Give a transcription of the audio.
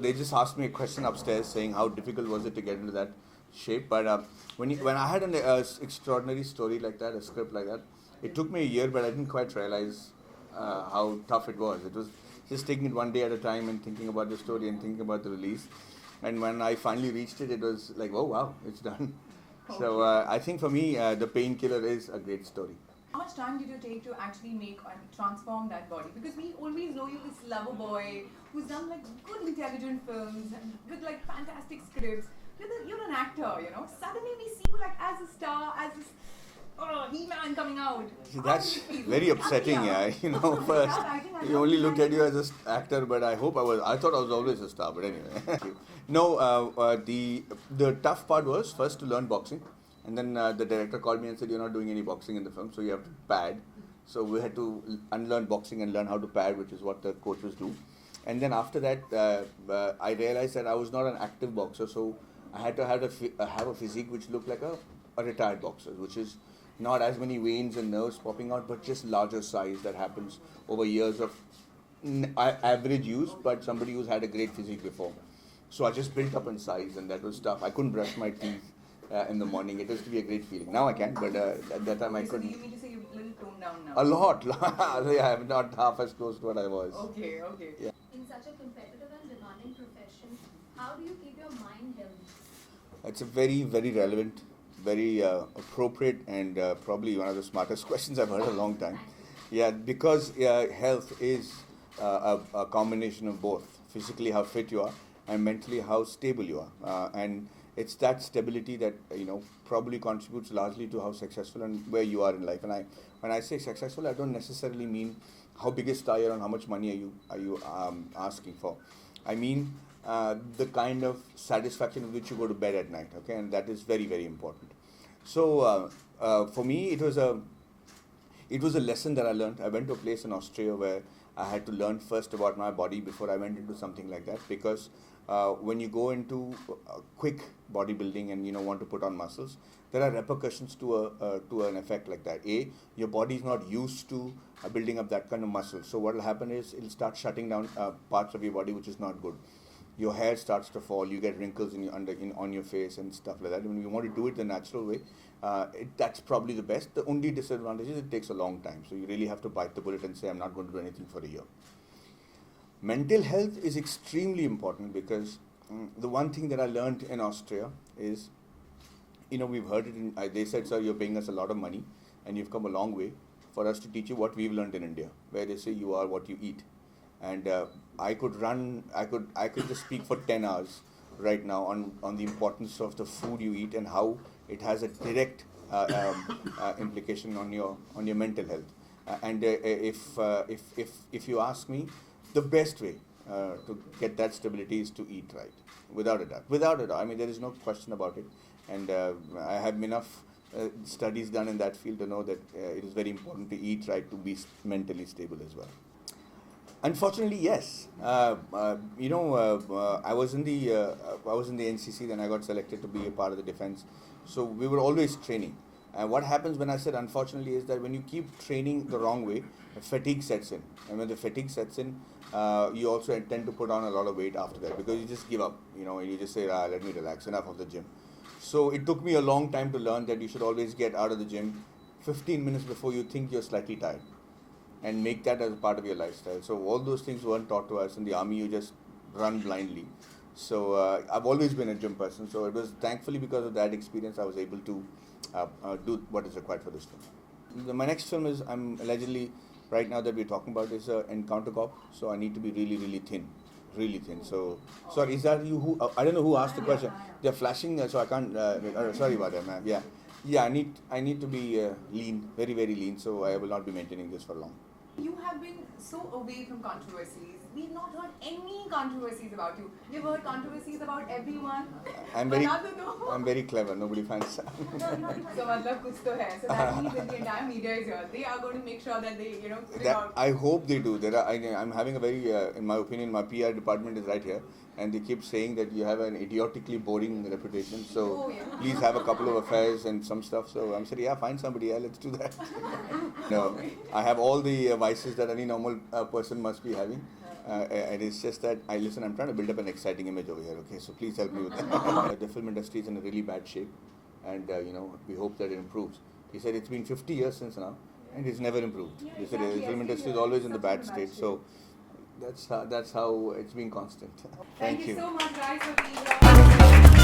they just asked me a question upstairs saying how difficult was it to get into that shape. But when I had an extraordinary story like that, a script like that, it took me a year, but I didn't quite realize how tough it was. It was just taking it one day at a time and thinking about the story and thinking about the release. And when I finally reached it, it was like, oh wow, it's done. So I think for me, The Painkiller is a great story. How much time did you take to actually make and transform that body? Because we always know you this lover boy who's done like good intelligent films and with like fantastic scripts. You're an actor, you know. Suddenly we see you like as a star, as this He-Man coming out. See, that's very upsetting, yeah. You know, first he only looked at you as an actor, but I thought I was always a star. But anyway, no. The tough part was first to learn boxing. And then the director called me and said, you're not doing any boxing in the film, so you have to pad. So we had to unlearn boxing and learn how to pad, which is what the coaches do. And then after that, I realized that I was not an active boxer, so I had to have a physique which looked like a retired boxer, which is not as many veins and nerves popping out, but just larger size that happens over years of average use, but somebody who's had a great physique before. So I just built up in size, and that was tough. I couldn't brush my teeth in the morning. It used to be a great feeling. Now I can, but at that time I couldn't. So you mean to say you're a little toned down now? A lot. Yeah, I'm not half as close to what I was. Okay. Yeah. In such a competitive and demanding profession, how do you keep your mind healthy? It's a very, very relevant, very appropriate, and probably one of the smartest questions I've heard in a long time. Yeah, because health is a combination of both. Physically, how fit you are, and mentally, how stable you are. And it's that stability that probably contributes largely to how successful and where you are in life. And when I say successful, I don't necessarily mean how big a star you're and how much money are you asking for. I mean the kind of satisfaction with which you go to bed at night. Okay, and that is very, very important. So for me, it was a lesson that I learned. I went to a place in Austria where I had to learn first about my body before I went into something like that, because when you go into quick bodybuilding and want to put on muscles, there are repercussions to an effect like that. Your body is not used to building up that kind of muscle. So what will happen is it'll start shutting down parts of your body, which is not good. Your hair starts to fall. You get wrinkles on your face and stuff like that. When you want to do it the natural way, that's probably the best. The only disadvantage is it takes a long time. So you really have to bite the bullet and say, I'm not going to do anything for a year. Mental health is extremely important, because the one thing that I learned in Austria is, we've heard it. They said, sir, you're paying us a lot of money and you've come a long way for us to teach you what we've learned in India, where they say you are what you eat. And I could just speak for 10 hours right now on the importance of the food you eat and how it has a direct implication on your mental health. And if you ask me, the best way to get that stability is to eat right, without a doubt. I mean, there is no question about it. And I have enough studies done in that field to know that it is very important to eat right to be mentally stable as well. Unfortunately, yes. I was in the NCC, then I got selected to be a part of the defense. So we were always training. And what happens when I said unfortunately is that when you keep training the wrong way, fatigue sets in. And when the fatigue sets in, you also tend to put on a lot of weight after that, because you just give up, and you just say, let me relax, enough of the gym. So it took me a long time to learn that you should always get out of the gym 15 minutes before you think you're slightly tired, and make that as part of your lifestyle. So all those things weren't taught to us. In the army, you just run blindly. So I've always been a gym person. So it was thankfully because of that experience I was able to do what is required for this film. My next film is, I'm allegedly, right now that we're talking about, is Encounter Cop. So I need to be really, really thin. Really thin. So, sorry, is that you? I don't know who asked the question. They're flashing, so I can't. Sorry about that, ma'am. Yeah. I need to be lean, very, very lean. So I will not be maintaining this for long. You have been so away from controversies. We've not heard any controversies about you. We've heard controversies about everyone. I'm very clever. Nobody finds that. So matlab kuch to hai. So that means that the entire media is here. They are going to make sure that they, figure out. I hope they do. I'm having a very, in my opinion, my PR department is right here, and they keep saying that you have an idiotically boring reputation. So please have a couple of affairs and some stuff. So I'm saying, find somebody. Let's do that. No, I have all the vices that any normal person must be having. And it's just that I'm trying to build up an exciting image over here. Okay, so please help me with that. The film industry is in a really bad shape, and we hope that it improves. He said it's been 50 years since now, and it's never improved. Yeah, He said exactly. the film I industry feel is always in the such bad a state. bad So that's how it's been constant. Thank you so much, guys, for being here.